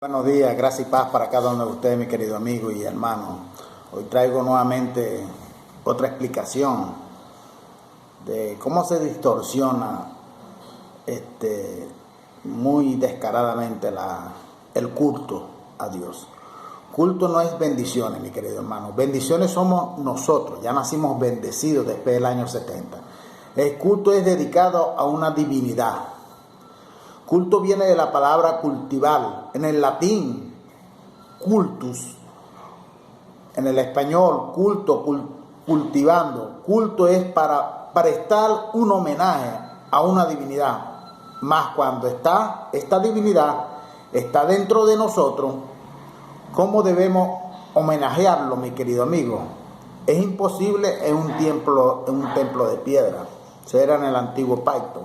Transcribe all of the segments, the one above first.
Buenos días, gracias y paz para cada uno de ustedes, mi querido amigo y hermano. Hoy traigo nuevamente otra explicación de cómo se distorsiona muy descaradamente el culto a Dios. Culto no es bendiciones, mi querido hermano. Bendiciones somos nosotros, ya nacimos bendecidos después del año 70. El culto es dedicado a una divinidad. Culto viene de la palabra cultivar, en el latín cultus, en el español culto, cultivando. Culto es para prestar un homenaje a una divinidad, más cuando esta divinidad está dentro de nosotros. ¿Cómo debemos homenajearlo, mi querido amigo? Es imposible en un templo de piedra. Eso era en el antiguo pacto.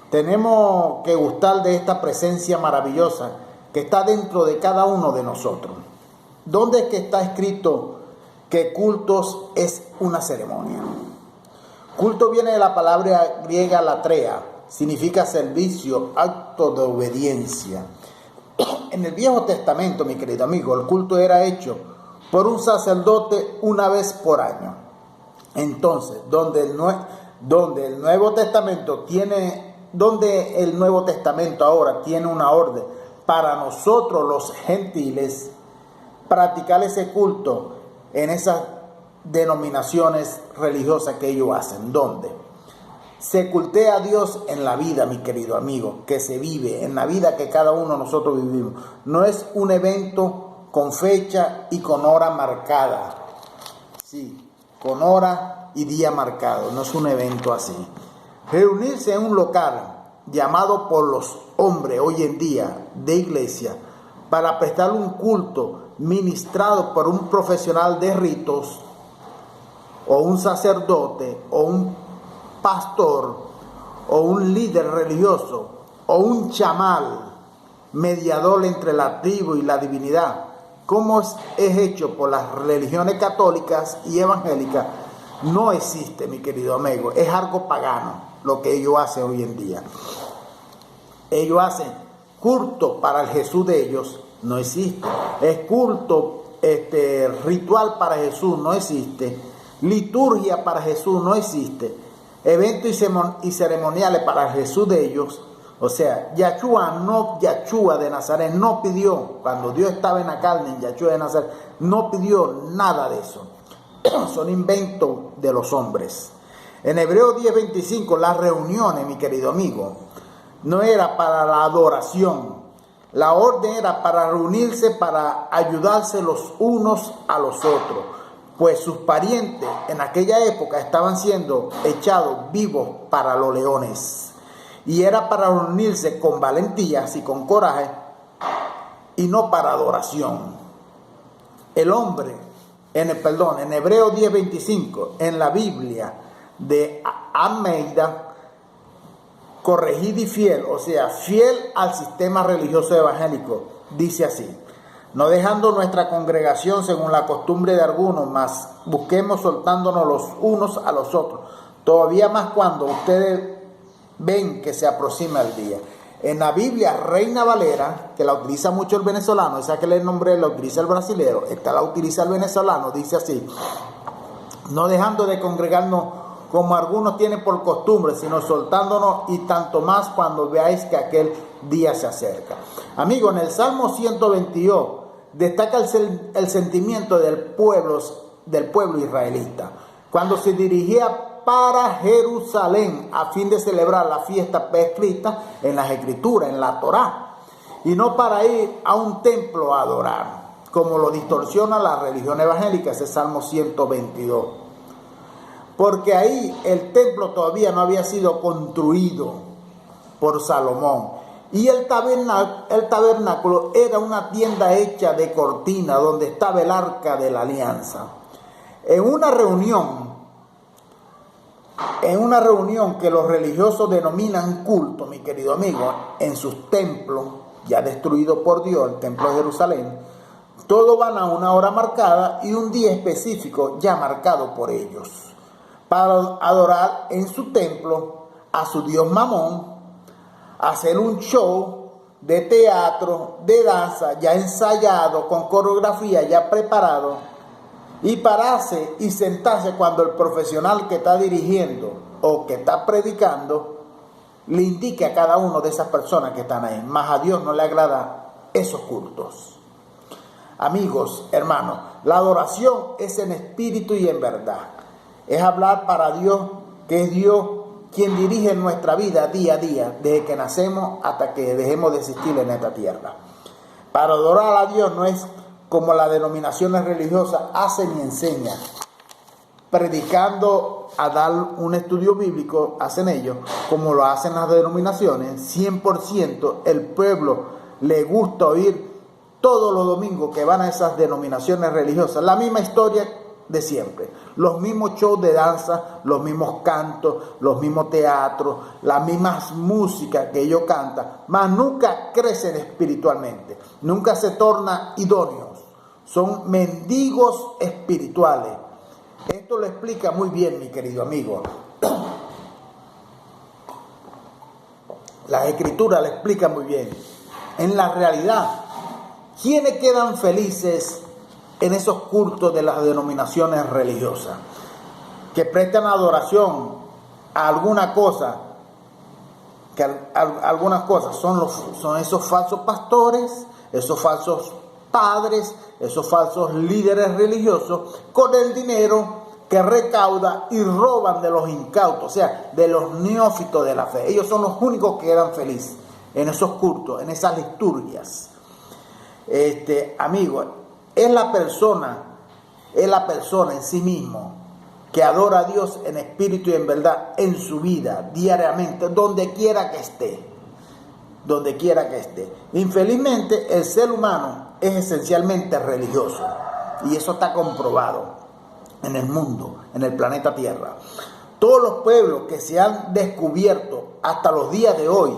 Tenemos que gustar de esta presencia maravillosa que está dentro de cada uno de nosotros. ¿Dónde es que está escrito que cultos es una ceremonia? Culto viene de la palabra griega latrea, significa servicio, acto de obediencia. En el Viejo Testamento, mi querido amigo, el culto era hecho por un sacerdote una vez por año. Entonces, donde el Nuevo Testamento ahora tiene una orden para nosotros los gentiles practicar ese culto en esas denominaciones religiosas que ellos hacen, donde se cultea a Dios en la vida, mi querido amigo, que se vive, en la vida que cada uno de nosotros vivimos. No es un evento con fecha y con hora marcada. Sí, con hora y día marcado, no es un evento así. Reunirse en un local llamado por los hombres hoy en día de iglesia para prestar un culto ministrado por un profesional de ritos o un sacerdote o un pastor o un líder religioso o un chamal mediador entre la tribu y la divinidad, como es hecho por las religiones católicas y evangélicas, no existe, mi querido amigo. Es algo pagano lo que ellos hacen hoy en día. Ellos hacen culto para el Jesús de ellos, no existe. Es culto ritual para Jesús, no existe. Liturgia para Jesús, no existe. Eventos y ceremoniales para el Jesús de ellos. O sea, Yahshua de Nazaret no pidió, cuando Dios estaba en la carne, en Yahshua de Nazaret, no pidió nada de eso. Son inventos de los hombres. En Hebreos 10:25, las reuniones, mi querido amigo, no era para la adoración. La orden era para reunirse, para ayudarse los unos a los otros, pues sus parientes en aquella época estaban siendo echados vivos para los leones. Y era para reunirse con valentía, así con coraje, y no para adoración. El hombre, en Hebreos 10:25, en la Biblia de Almeida, corregida y fiel, o sea, fiel al sistema religioso evangélico, dice así: no dejando nuestra congregación según la costumbre de algunos, mas busquemos soltándonos los unos a los otros, todavía más cuando ustedes ven que se aproxima el día. En la Biblia Reina Valera, que la utiliza mucho el venezolano, esa que le nombré la utiliza el brasilero, esta la utiliza el venezolano, dice así: no dejando de congregarnos como algunos tienen por costumbre, sino soltándonos, y tanto más cuando veáis que aquel día se acerca. Amigo, en el Salmo 122 destaca el sentimiento del pueblo israelita, cuando se dirigía para Jerusalén a fin de celebrar la fiesta prescrita en las Escrituras, en la Torá, y no para ir a un templo a adorar, como lo distorsiona la religión evangélica, ese Salmo 122. Porque ahí el templo todavía no había sido construido por Salomón. Y el tabernáculo era una tienda hecha de cortina donde estaba el arca de la alianza. En una reunión que los religiosos denominan culto, mi querido amigo, en sus templos, ya destruidos por Dios, el templo de Jerusalén, todos van a una hora marcada y un día específico ya marcado por ellos, para adorar en su templo a su dios Mamón, hacer un show de teatro, de danza, ya ensayado, con coreografía ya preparado, y pararse y sentarse cuando el profesional que está dirigiendo o que está predicando le indique a cada uno de esas personas que están ahí. Mas a Dios no le agrada esos cultos. Amigos, hermanos, la adoración es en espíritu y en verdad. Es hablar para Dios, que es Dios quien dirige nuestra vida día a día, desde que nacemos hasta que dejemos de existir en esta tierra. Para adorar a Dios no es como las denominaciones religiosas hacen y enseñan, predicando a dar un estudio bíblico, hacen ellos, como lo hacen las denominaciones. 100% el pueblo le gusta oír todos los domingos que van a esas denominaciones religiosas la misma historia de siempre, los mismos shows de danza, los mismos cantos, los mismos teatros, las mismas músicas que ellos cantan, mas nunca crecen espiritualmente, nunca se tornan idóneos, son mendigos espirituales. Esto lo explica muy bien, mi querido amigo. La Escritura lo explica muy bien. En la realidad, ¿quiénes quedan felices en esos cultos de las denominaciones religiosas? Que prestan adoración a alguna cosa, que algunas cosas son esos falsos pastores, esos falsos padres, esos falsos líderes religiosos, con el dinero que recauda y roban de los incautos, o sea, de los neófitos de la fe. Ellos son los únicos que quedan felices en esos cultos, en esas liturgias. Amigo, es la persona en sí mismo que adora a Dios en espíritu y en verdad en su vida, diariamente, donde quiera que esté. Infelizmente, el ser humano es esencialmente religioso, y eso está comprobado en el mundo, en el planeta Tierra. Todos los pueblos que se han descubierto hasta los días de hoy,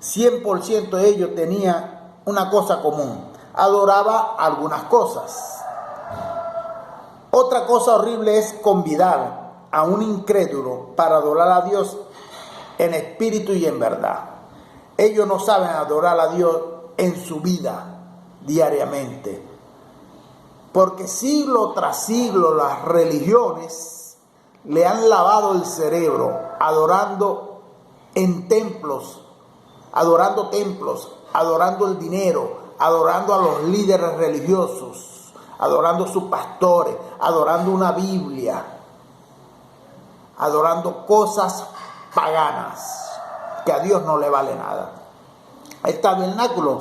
100% de ellos tenían una cosa común: adoraba algunas cosas. Otra cosa horrible es convidar a un incrédulo para adorar a Dios en espíritu y en verdad. Ellos no saben adorar a Dios en su vida diariamente, porque siglo tras siglo las religiones le han lavado el cerebro adorando en templos, adorando el dinero, adorando a los líderes religiosos, adorando a sus pastores, adorando una Biblia, adorando cosas paganas que a Dios no le vale nada. El tabernáculo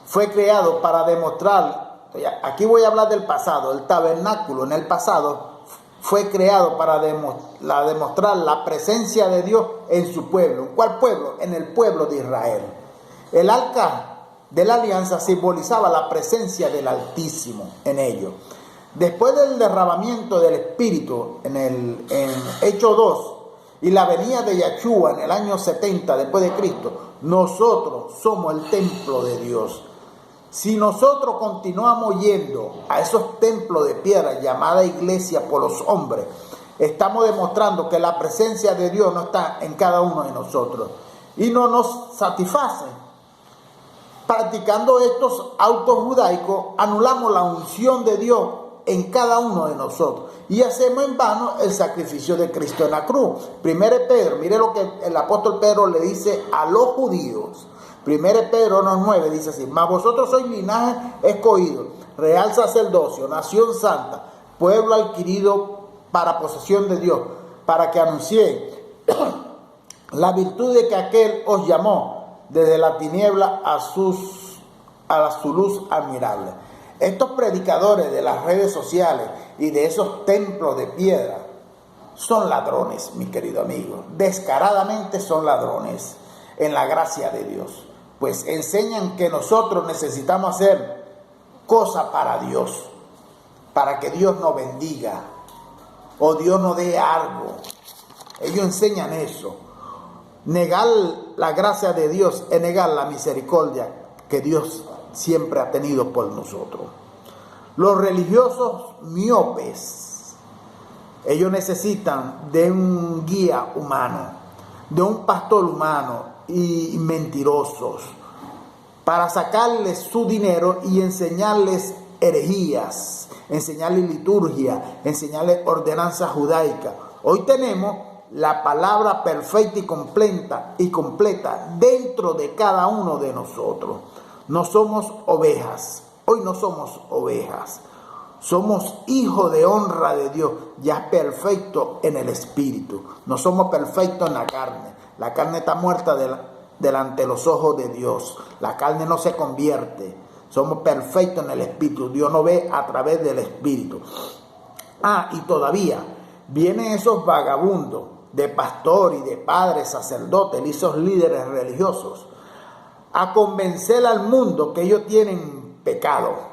fue creado para demostrar, aquí voy a hablar del pasado, el tabernáculo en el pasado fue creado para demostrar la presencia de Dios en su pueblo. ¿En cuál pueblo? En el pueblo de Israel. El arca de la alianza simbolizaba la presencia del Altísimo en ello. Después del derramamiento del Espíritu en Hechos 2 y la venida de Yahshua en el año 70 después de Cristo, nosotros somos el templo de Dios. Si nosotros continuamos yendo a esos templos de piedra llamada iglesia por los hombres, estamos demostrando que la presencia de Dios no está en cada uno de nosotros y no nos satisface. Practicando estos autos judaicos, anulamos la unción de Dios en cada uno de nosotros y hacemos en vano el sacrificio de Cristo en la cruz. 1 Pedro, mire lo que el apóstol Pedro le dice a los judíos. 1 Pedro 1:9 dice así: mas vosotros sois linaje escogido, real sacerdocio, nación santa, pueblo adquirido para posesión de Dios, para que anunciéis la virtud de que aquel os llamó desde la tiniebla a su luz admirable. Estos predicadores de las redes sociales y de esos templos de piedra son ladrones, mi querido amigo. Descaradamente son ladrones en la gracia de Dios, pues enseñan que nosotros necesitamos hacer cosas para Dios, para que Dios nos bendiga o Dios nos dé algo. Ellos enseñan eso. Negar la gracia de Dios es negar la misericordia que Dios siempre ha tenido por nosotros. Los religiosos miopes, ellos necesitan de un guía humano, de un pastor humano, y mentirosos, para sacarles su dinero y enseñarles herejías, enseñarles liturgia, enseñarles ordenanza judaica. Hoy tenemos la palabra perfecta y completa dentro de cada uno de nosotros. No somos ovejas, hoy no somos ovejas. Somos hijos de honra de Dios, ya perfecto en el espíritu. No somos perfectos en la carne. La carne está muerta delante de los ojos de Dios. La carne no se convierte. Somos perfectos en el espíritu. Dios nos ve a través del espíritu. Y todavía vienen esos vagabundos de pastor y de padres, sacerdotes, y esos líderes religiosos a convencer al mundo que ellos tienen pecado.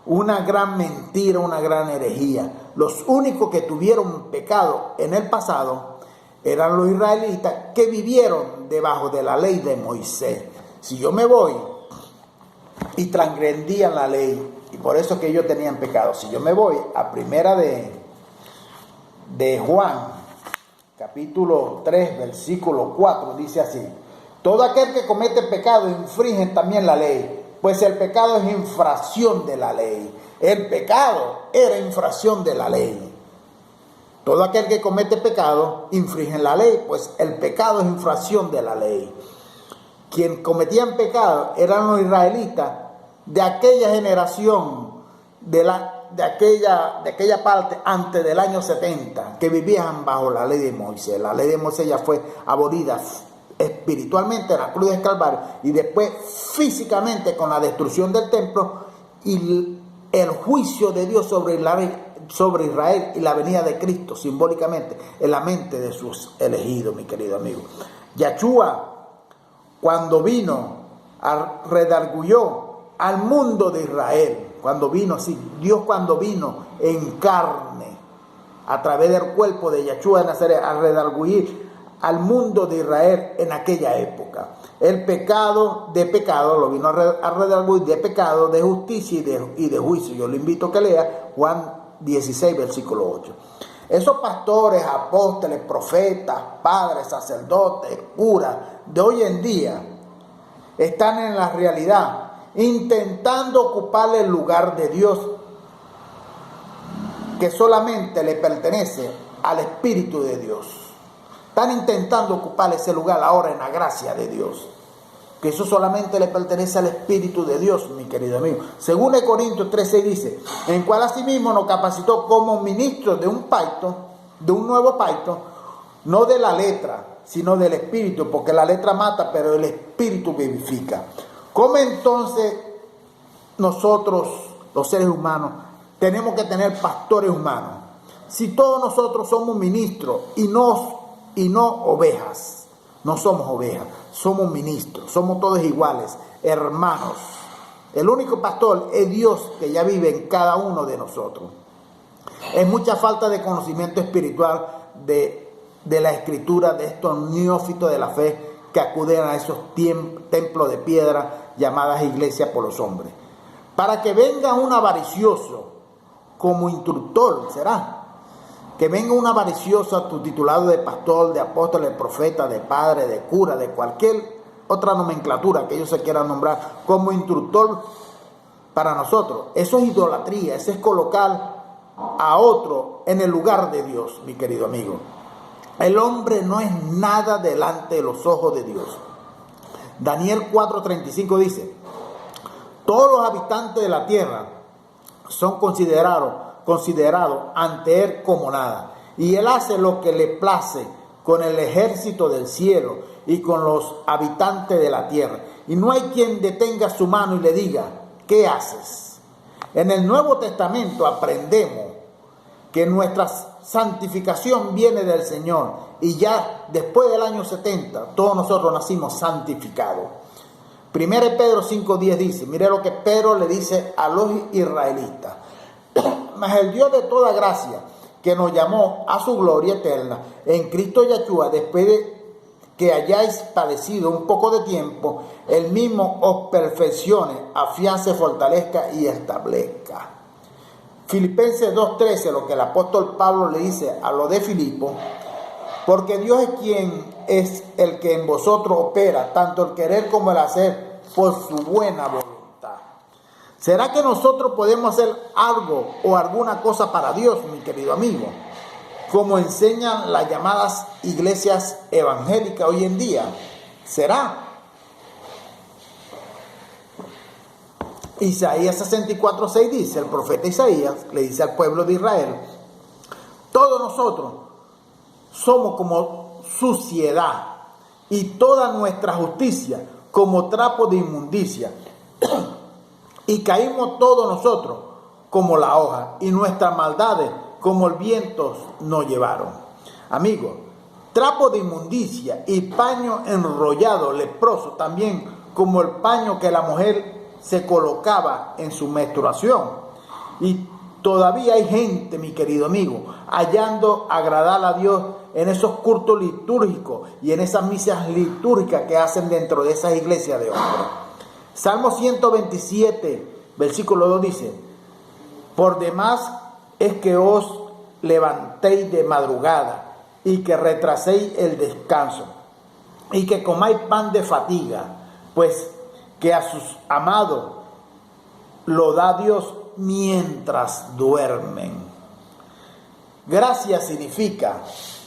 Una gran mentira, una gran herejía. Los únicos que tuvieron pecado en el pasado eran los israelitas que vivieron debajo de la ley de Moisés. Si yo me voy y transgredían la ley, y por eso que ellos tenían pecado. Si yo me voy a primera de Juan, capítulo 3, versículo 4, dice así: todo aquel que comete pecado infringe también la ley, pues el pecado es infracción de la ley. El pecado era infracción de la ley. Todo aquel que comete pecado infringe la ley, pues el pecado es infracción de la ley. Quien cometían pecado eran los israelitas de aquella generación, de aquella parte antes del año 70, que vivían bajo la ley de Moisés. La ley de Moisés ya fue abolida espiritualmente en la cruz del Calvario y después físicamente con la destrucción del templo y el juicio de Dios sobre Israel y la venida de Cristo simbólicamente en la mente de sus elegidos, mi querido amigo. Yahshua, cuando vino, redarguyó al mundo de Israel. Dios cuando vino en carne a través del cuerpo de Yahshua de Nazaret a redarguir al mundo de Israel en aquella época. El pecado de pecado lo vino a redarguir, de pecado, de justicia y de juicio. Yo le invito a que lea Juan 16, versículo 8. Esos pastores, apóstoles, profetas, padres, sacerdotes, curas de hoy en día están en la realidad intentando ocupar el lugar de Dios que solamente le pertenece al Espíritu de Dios. Están intentando ocupar ese lugar ahora en la gracia de Dios, que eso solamente le pertenece al Espíritu de Dios, mi querido amigo. Según Corintios 13 dice: en cual asimismo nos capacitó como ministros de un pacto, de un nuevo pacto, no de la letra, sino del Espíritu, porque la letra mata, pero el Espíritu vivifica. ¿Cómo entonces nosotros, los seres humanos, tenemos que tener pastores humanos? Si todos nosotros somos ministros y no ovejas, no somos ovejas, somos ministros, somos todos iguales, hermanos. El único pastor es Dios, que ya vive en cada uno de nosotros. Es mucha falta de conocimiento espiritual de la escritura de estos neófitos de la fe que acuden a esos templos de piedra llamadas iglesias por los hombres. Para que venga un avaricioso como instructor, será. Que venga un avaricioso a tu titulado de pastor, de apóstol, de profeta, de padre, de cura, de cualquier otra nomenclatura que ellos se quieran nombrar como instructor para nosotros. Eso es idolatría, eso es colocar a otro en el lugar de Dios, mi querido amigo. El hombre no es nada delante de los ojos de Dios. Daniel 4:35 dice: todos los habitantes de la tierra son considerados ante él como nada, y él hace lo que le place con el ejército del cielo y con los habitantes de la tierra, y no hay quien detenga su mano y le diga: ¿qué haces? En el Nuevo Testamento aprendemos que nuestra santificación viene del Señor, y ya después del año 70 todos nosotros nacimos santificados. 1 Pedro 5:10 dice, mire lo que Pedro le dice a los israelitas: mas el Dios de toda gracia, que nos llamó a su gloria eterna en Cristo Yahshua, después de que hayáis padecido un poco de tiempo, el mismo os perfeccione, afiance, fortalezca y establezca. Filipenses 2:13, lo que el apóstol Pablo le dice a los de Filipo: porque Dios es quien es el que en vosotros opera, tanto el querer como el hacer, por su buena voluntad. ¿Será que nosotros podemos hacer algo o alguna cosa para Dios, mi querido amigo? Como enseñan las llamadas iglesias evangélicas hoy en día. ¿Será? Isaías 64:6 dice, el profeta Isaías le dice al pueblo de Israel: todos nosotros somos como suciedad y toda nuestra justicia como trapo de inmundicia. Y caímos todos nosotros como la hoja y nuestras maldades como el viento nos llevaron. Amigos, trapo de inmundicia y paño enrollado leproso, también como el paño que la mujer se colocaba en su menstruación. Y todavía hay gente, mi querido amigo, hallando agradar a Dios en esos cultos litúrgicos y en esas misas litúrgicas que hacen dentro de esas iglesias de hombres. Salmo 127, versículo 2 dice: por demás es que os levantéis de madrugada y que retraséis el descanso y que comáis pan de fatiga, pues que a sus amados lo da Dios mientras duermen. Gracia significa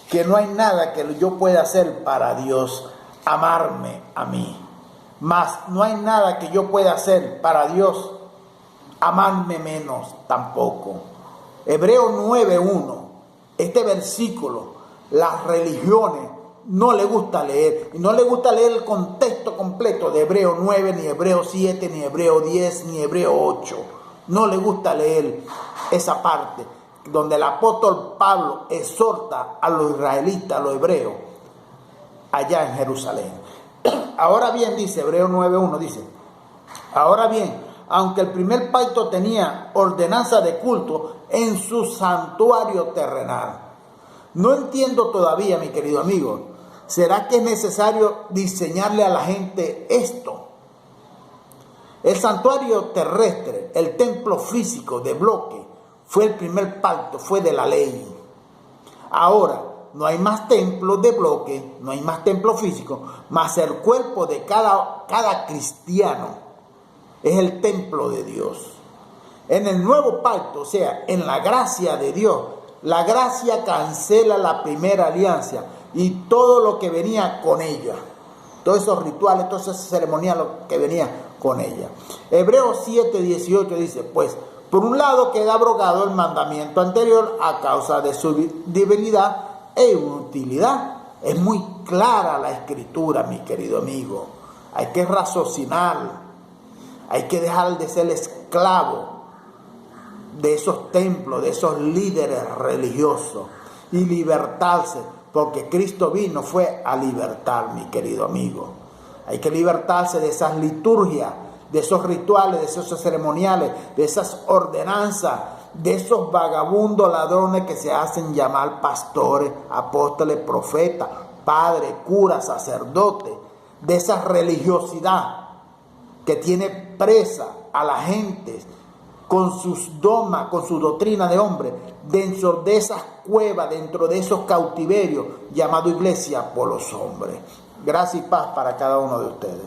que no hay nada que yo pueda hacer para Dios amarme a mí. Mas no hay nada que yo pueda hacer para Dios amarme menos tampoco. Hebreos 9:1, este versículo, las religiones no le gusta leer. Y no le gusta leer el contexto completo de Hebreos 9, ni Hebreos 7, ni Hebreos 10, ni Hebreos 8. No le gusta leer esa parte donde el apóstol Pablo exhorta a los israelitas, a los hebreos, allá en Jerusalén. Ahora bien, dice Hebreos 9:1, dice: ahora bien, aunque el primer pacto tenía ordenanza de culto en su santuario terrenal. No entiendo todavía, mi querido amigo, ¿será que es necesario diseñarle a la gente esto? El santuario terrestre, el templo físico de bloque, fue el primer pacto, fue de la ley. Ahora, no hay más templos de bloque, no hay más templo físico, más el cuerpo de cada cristiano es el templo de Dios. En el nuevo pacto, o sea, en la gracia de Dios, la gracia cancela la primera alianza y todo lo que venía con ella. Todos esos rituales, todos esos ceremoniales que venía con ella. Hebreos 7:18 dice: pues, por un lado queda abrogado el mandamiento anterior a causa de su debilidad e inutilidad. Es muy clara la escritura, mi querido amigo. Hay que raciocinar. Hay que dejar de ser esclavo de esos templos, de esos líderes religiosos y libertarse, porque Cristo vino fue a libertar, mi querido amigo. Hay que libertarse de esas liturgias, de esos rituales, de esos ceremoniales, de esas ordenanzas, de esos vagabundos ladrones que se hacen llamar pastores, apóstoles, profetas, padres, curas, sacerdotes, de esa religiosidad que tiene presa a la gente con sus dogmas, con su doctrina de hombre, dentro de esas cuevas, dentro de esos cautiverios llamados iglesia por los hombres. Gracias y paz para cada uno de ustedes.